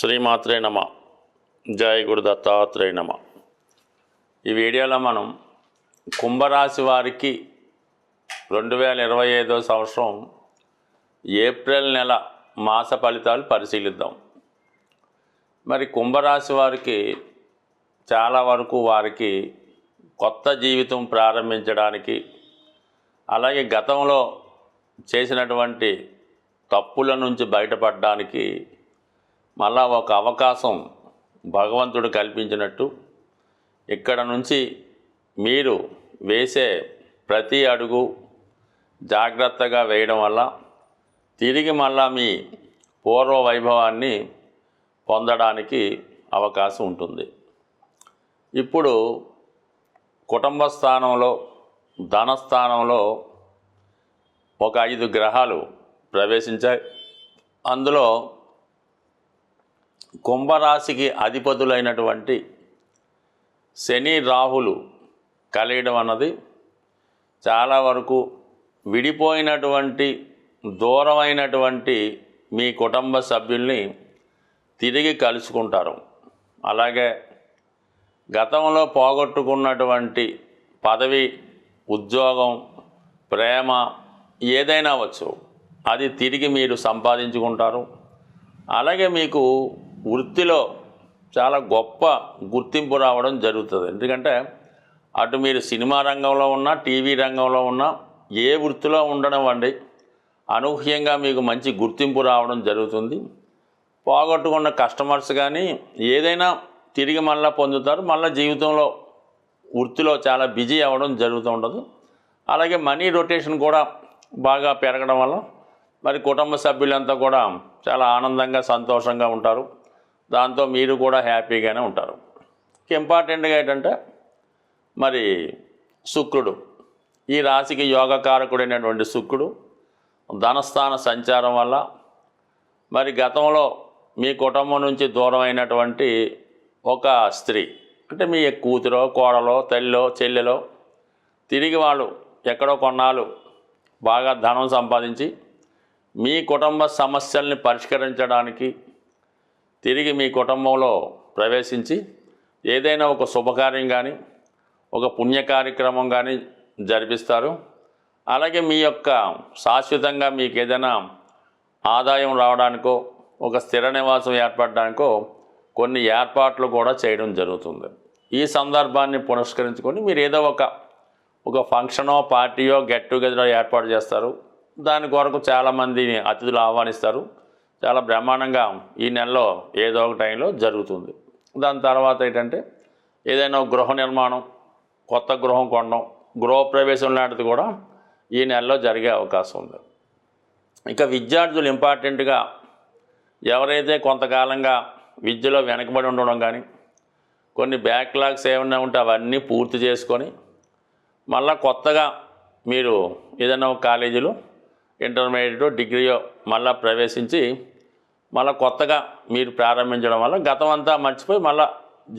శ్రీమాత్రే నమ. జయ గురు దత్తాత్రేయ నమ. ఈ వీడియోలో మనం కుంభరాశి వారికి 2025 సంవత్సరం ఏప్రిల్ నెల మాస ఫలితాలు పరిశీలిద్దాం. మరి కుంభరాశి వారికి చాలా వరకు వారికి కొత్త జీవితం ప్రారంభించడానికి, అలాగే గతంలో చేసినటువంటి తప్పుల నుంచి బయటపడడానికి మళ్ళా ఒక అవకాశం భగవంతుడు కల్పించినట్టు, ఇక్కడ నుంచి మీరు వేసే ప్రతి అడుగు జాగ్రత్తగా వేయడం వల్ల తిరిగి మళ్ళా మీ పూర్వ వైభవాన్ని పొందడానికి అవకాశం ఉంటుంది. ఇప్పుడు కుటుంబ స్థానంలో, ధనస్థానంలో ఒక 5 గ్రహాలు ప్రవేశించాయి. అందులో కుంభరాశికి అధిపతులైనటువంటి శని రాహులు కలియడం అన్నది చాలా వరకు విడిపోయినటువంటి దూరమైనటువంటి మీ కుటుంబ సభ్యుల్ని తిరిగి కలుసుకుంటారు. అలాగే గతంలో పోగొట్టుకున్నటువంటి పదవి, ఉద్యోగం, ప్రేమ ఏదైనా అవ్వచ్చు, అది తిరిగి మీరు సంపాదించుకుంటారు. అలాగే మీకు వృత్తిలో చాలా గొప్ప గుర్తింపు రావడం జరుగుతుంది. ఎందుకంటే అటు మీరు సినిమా రంగంలో ఉన్నా, టీవీ రంగంలో ఉన్నా, ఏ వృత్తిలో ఉండడం అండి, అనూహ్యంగా మీకు మంచి గుర్తింపు రావడం జరుగుతుంది. పోగొట్టుకున్న కస్టమర్స్ కానీ ఏదైనా తిరిగి మళ్ళీ పొందుతారు. మళ్ళీ జీవితంలో వృత్తిలో చాలా బిజీ అవ్వడం జరుగుతూ ఉంటుంది. అలాగే మనీ రొటేషన్ కూడా బాగా పెరగడం వల్ల మరి కుటుంబ సభ్యులంతా కూడా చాలా ఆనందంగా, సంతోషంగా ఉంటారు. దాంతో మీరు కూడా హ్యాపీగానే ఉంటారు. ఇంపార్టెంట్గా ఏంటంటే మరి శుక్రుడు, ఈ రాశికి యోగకారకుడైనటువంటి శుక్రుడు ధనస్థాన సంచారం వల్ల మరి గతంలో మీ కుటుంబం నుంచి దూరం అయినటువంటి ఒక స్త్రీ, అంటే మీ కూతురో, కోడలో, తల్లిలో, చెల్లెలో, తిరిగి వాళ్ళు ఎక్కడో కొన్నాళ్ళు బాగా ధనం సంపాదించి మీ కుటుంబ సమస్యల్ని పరిష్కరించడానికి తిరిగి మీ కుటుంబంలో ప్రవేశించి ఏదైనా ఒక శుభకార్యం కానీ, ఒక పుణ్య కార్యక్రమం కానీ జరిపిస్తారు. అలాగే మీ యొక్క శాశ్వతంగా మీకు ఏదైనా ఆదాయం రావడానికో, ఒక స్థిర నివాసం ఏర్పడడానికో కొన్ని ఏర్పాట్లు కూడా చేయడం జరుగుతుంది. ఈ సందర్భాన్ని పురస్కరించుకొని మీరు ఏదో ఒక ఫంక్షనో, పార్టీయో, గెట్ టుగెదరో ఏర్పాటు చేస్తారు. దాని కొరకు చాలామందిని అతిథులు ఆహ్వానిస్తారు. చాలా బ్రహ్మాండంగా ఈ నెలలో ఏదో ఒక టైంలో జరుగుతుంది. దాని తర్వాత ఏంటంటే ఏదైనా గృహ నిర్మాణం, కొత్త గృహం కొనడం, గృహప్రవేశం లాంటిది కూడా ఈ నెలలో జరిగే అవకాశం ఉంది. ఇక విద్యార్థులు ఇంపార్టెంట్గా ఎవరైతే కొంతకాలంగా విద్యలో వెనకబడి ఉండడం కానీ, కొన్ని బ్యాక్లాగ్స్ ఏమైనా ఉంటే అవన్నీ పూర్తి చేసుకొని మళ్ళీ కొత్తగా మీరు ఏదైనా ఒక కాలేజీలో ఇంటర్మీడియట్, డిగ్రీయో మళ్ళీ ప్రవేశించి మళ్ళీ కొత్తగా మీరు ప్రారంభించడం వల్ల గతం అంతా మర్చిపోయి మళ్ళీ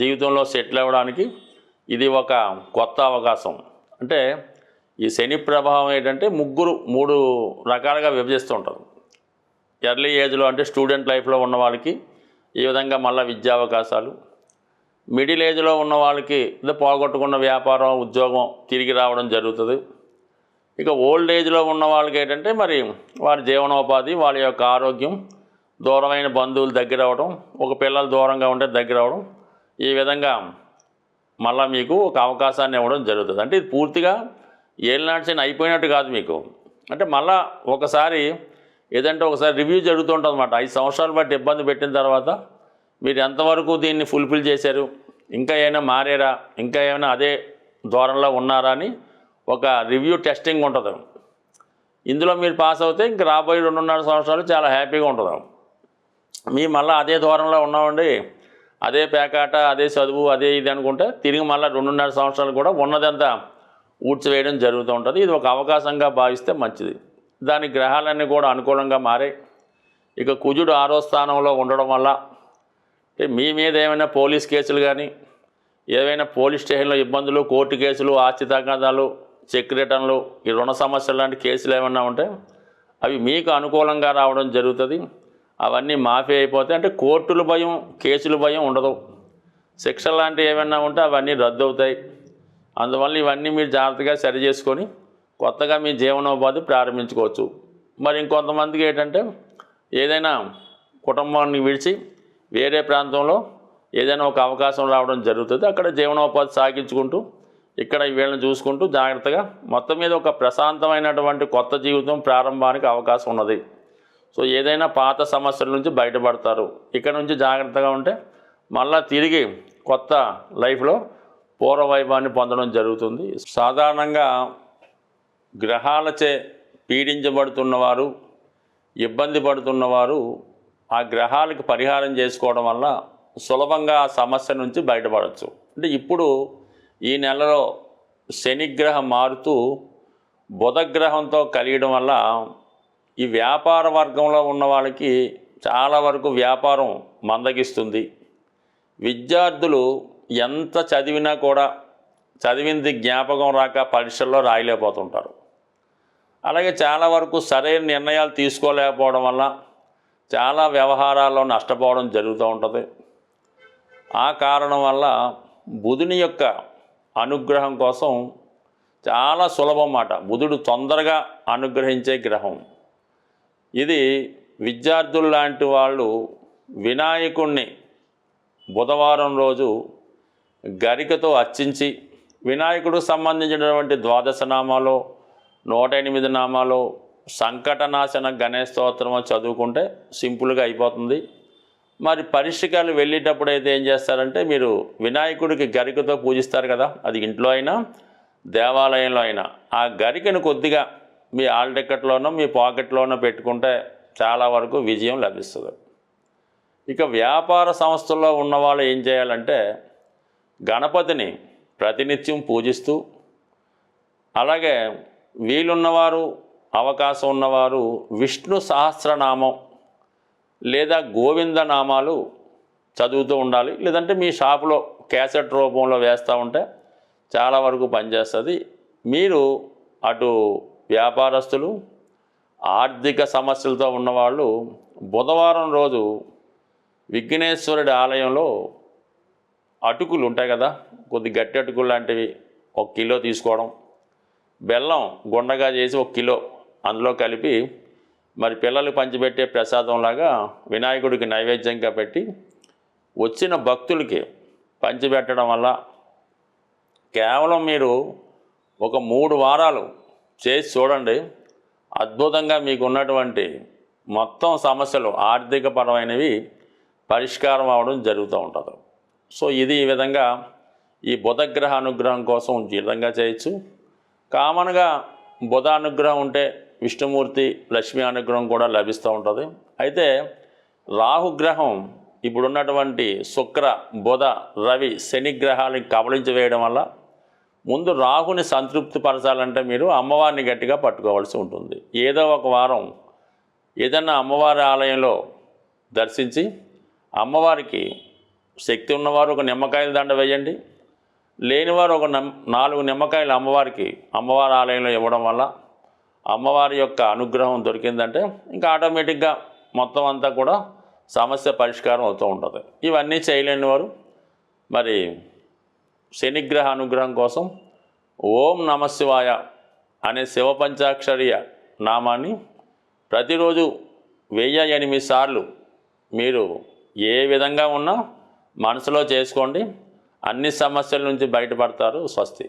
జీవితంలో సెటిల్ అవ్వడానికి ఇది ఒక కొత్త అవకాశం. అంటే ఈ శని ప్రభావం ఏంటంటే 3 రకాలుగా విభజిస్తూ ఉంటుంది. ఎర్లీ ఏజ్లో అంటే స్టూడెంట్ లైఫ్లో ఉన్న వాళ్ళకి ఈ విధంగా మళ్ళీ విద్యా అవకాశాలు, మిడిల్ ఏజ్లో ఉన్న వాళ్ళకి పోగొట్టుకున్న వ్యాపారం, ఉద్యోగం తిరిగి రావడం జరుగుతుంది. ఇక ఓల్డ్ ఏజ్లో ఉన్న వాళ్ళకి ఏంటంటే మరి వారి జీవనోపాధి, వాళ్ళ యొక్క ఆరోగ్యం, దూరమైన బంధువులు దగ్గర అవ్వడం, ఒక పిల్లలు దూరంగా ఉంటే దగ్గర అవ్వడం, ఈ విధంగా మళ్ళీ మీకు ఒక అవకాశాన్ని ఇవ్వడం జరుగుతుంది. అంటే ఇది పూర్తిగా ఏలినాటి శని అయిపోయినట్టు కాదు మీకు. అంటే మళ్ళీ ఒకసారి ఏదంటే ఒకసారి రివ్యూ జరుగుతూ ఉంటుంది అన్నమాట. 5 సంవత్సరాలు బట్టి ఇబ్బంది పెట్టిన తర్వాత మీరు ఎంతవరకు దీన్ని ఫుల్ఫిల్ చేశారు, ఇంకా ఏమైనా మారారా, ఇంకా ఏమైనా అదే ధోరణిలో ఉన్నారా అని ఒక రివ్యూ టెస్టింగ్ ఉంటుంది. ఇందులో మీరు పాస్ అవుతే ఇంక రాబోయే 2.5 సంవత్సరాలు చాలా హ్యాపీగా ఉంటుంది. మీ మళ్ళీ అదే ధోరణిలో ఉన్నామండి, అదే పేకాట, అదే చదువు, అదే ఇది అనుకుంటే తిరిగి మళ్ళీ 2.5 సంవత్సరాలు కూడా ఉన్నదంతా ఊడ్చివేయడం జరుగుతూ ఉంటుంది. ఇది ఒక అవకాశంగా భావిస్తే మంచిది. దాని గ్రహాలన్నీ కూడా అనుకూలంగా మారాయి. ఇక కుజుడు 6వ స్థానంలో ఉండడం వల్ల మీ మీద ఏమైనా పోలీస్ కేసులు కానీ, ఏవైనా పోలీస్ స్టేషన్లో ఇబ్బందులు, కోర్టు కేసులు, ఆస్తి తగాదాలు, చెక్ రిటర్న్లు, ఈ రుణ సమస్యలు లాంటి కేసులు ఏమన్నా ఉంటే అవి మీకు అనుకూలంగా రావడం జరుగుతుంది. అవన్నీ మాఫీ అయిపోతాయి. అంటే కోర్టుల భయం, కేసుల భయం ఉండదు. శిక్ష లాంటివి ఏమైనా ఉంటే అవన్నీ రద్దు అవుతాయి. అందువల్ల ఇవన్నీ మీరు జాగ్రత్తగా సరి చేసుకొని కొత్తగా మీ జీవనోపాధి ప్రారంభించుకోవచ్చు. మరి ఇంకొంతమందికి ఏంటంటే ఏదైనా కుటుంబాన్ని విడిచి వేరే ప్రాంతంలో ఏదైనా ఒక అవకాశం రావడం జరుగుతుంది. అక్కడ జీవనోపాధి సాగించుకుంటూ ఇక్కడ వీళ్ళని చూసుకుంటూ జాగ్రత్తగా మొత్తం మీద ఒక ప్రశాంతమైనటువంటి కొత్త జీవితం ప్రారంభానికి అవకాశం ఉన్నది. సో ఏదైనా పాత సమస్యల నుంచి బయటపడతారు. ఇక్కడ నుంచి జాగ్రత్తగా ఉంటే మళ్ళీ తిరిగి కొత్త లైఫ్లో పూర్వ వైభవాన్ని పొందడం జరుగుతుంది. సాధారణంగా గ్రహాలచే పీడించబడుతున్నవారు, ఇబ్బంది పడుతున్నవారు ఆ గ్రహాలకు పరిహారం చేసుకోవడం వల్ల సులభంగా ఆ సమస్య నుంచి బయటపడవచ్చు. అంటే ఇప్పుడు ఈ నెలలో శనిగ్రహం మారుతూ బుధగ్రహంతో కలియడం వల్ల ఈ వ్యాపార వర్గంలో ఉన్న వాళ్ళకి చాలా వరకు వ్యాపారం మందగిస్తుంది. విద్యార్థులు ఎంత చదివినా కూడా చదివింది జ్ఞాపకం రాక పరీక్షల్లో రాయలేకపోతుంటారు. అలాగే చాలా వరకు సరైన నిర్ణయాలు తీసుకోలేకపోవడం వల్ల చాలా వ్యవహారాల్లో నష్టపోవడం జరుగుతూ ఉంటుంది. ఆ కారణం వల్ల బుధుని యొక్క అనుగ్రహం కోసం చాలా సులభం మాట. బుధుడు తొందరగా అనుగ్రహించే గ్రహం ఇది. విద్యార్థులు లాంటి వాళ్ళు వినాయకుణ్ణి బుధవారం రోజు గరికతో అర్చించి వినాయకుడికి సంబంధించినటువంటి 12 నామాలు, 108 నామాలు, సంకటనాశన గణేశ స్తోత్రము చదువుకుంటే సింపుల్గా అయిపోతుంది. మరి పరీక్షకాలు వెళ్ళేటప్పుడు అయితే ఏం చేస్తారంటే మీరు వినాయకుడికి గరికతో పూజిస్తారు కదా, అది ఇంట్లో అయినా దేవాలయంలో అయినా ఆ గరికను కొద్దిగా మీ హాల్ టికెట్లోనో మీ పాకెట్లోనో పెట్టుకుంటే చాలా వరకు విజయం లభిస్తుంది. ఇక వ్యాపార సంస్థల్లో ఉన్నవాళ్ళు ఏం చేయాలంటే గణపతిని ప్రతినిత్యం పూజిస్తూ, అలాగే వీలున్నవారు అవకాశం ఉన్నవారు విష్ణు సహస్రనామం లేదా గోవింద నామాలు చదువుతూ ఉండాలి. లేదంటే మీ షాపులో క్యాసెట్ రూపంలో వేస్తూ ఉంటే చాలా వరకు పనిచేస్తుంది. మీరు అటు వ్యాపారస్తులు, ఆర్థిక సమస్యలతో ఉన్నవాళ్ళు బుధవారం రోజు విఘ్నేశ్వరుడి ఆలయంలో అటుకులు ఉంటాయి కదా, కొద్ది గట్టి అటుకులు లాంటివి 1 కిలో తీసుకోవడం, బెల్లం గుండగా చేసి 1 కిలో అందులో కలిపి మరి పిల్లలకు పంచిపెట్టే ప్రసాదంలాగా వినాయకుడికి నైవేద్యంగా పెట్టి వచ్చిన భక్తులకి పంచిపెట్టడం వల్ల కేవలం మీరు ఒక 3 వారాలు చేసి చూడండి, అద్భుతంగా మీకు ఉన్నటువంటి మొత్తం సమస్యలు ఆర్థిక పరమైనవి పరిష్కారం అవడం జరుగుతూ ఉంటుంది. సో ఇది ఈ విధంగా ఈ బుధగ్రహ అనుగ్రహం కోసం ఈ విధంగా చేయొచ్చు. కామన్గా బుధ అనుగ్రహం ఉంటే విష్ణుమూర్తి, లక్ష్మీ అనుగ్రహం కూడా లభిస్తూ ఉంటుంది. అయితే రాహుగ్రహం ఇప్పుడున్నటువంటి శుక్ర, బుధ, రవి, శని గ్రహాలను కబళించి వేయడం వల్ల ముందు రాహుని సంతృప్తి పరచాలంటే మీరు అమ్మవారిని గట్టిగా పట్టుకోవాల్సి ఉంటుంది. ఏదో ఒక వారం ఏదన్నా అమ్మవారి ఆలయంలో దర్శించి అమ్మవారికి శక్తి ఉన్నవారు ఒక నిమ్మకాయల దండ వేయండి, లేనివారు ఒక 4 నిమ్మకాయలు అమ్మవారికి అమ్మవారి ఆలయంలో ఇవ్వడం వల్ల అమ్మవారి యొక్క అనుగ్రహం దొరికిందంటే ఇంకా ఆటోమేటిక్గా మొత్తం అంతా కూడా సమస్య పరిష్కారం అవుతూ ఉంటుంది. ఇవన్నీ చేయలేని వారు మరి శనిగ్రహ అనుగ్రహం కోసం ఓం నమశివాయ అనే శివ పంచాక్షరీయ నామాన్ని ప్రతిరోజు 1008 సార్లు మీరు ఏ విధంగా ఉన్నా మనసులో చేసుకోండి. అన్ని సమస్యల నుంచి బయటపడతారు. స్వస్తి.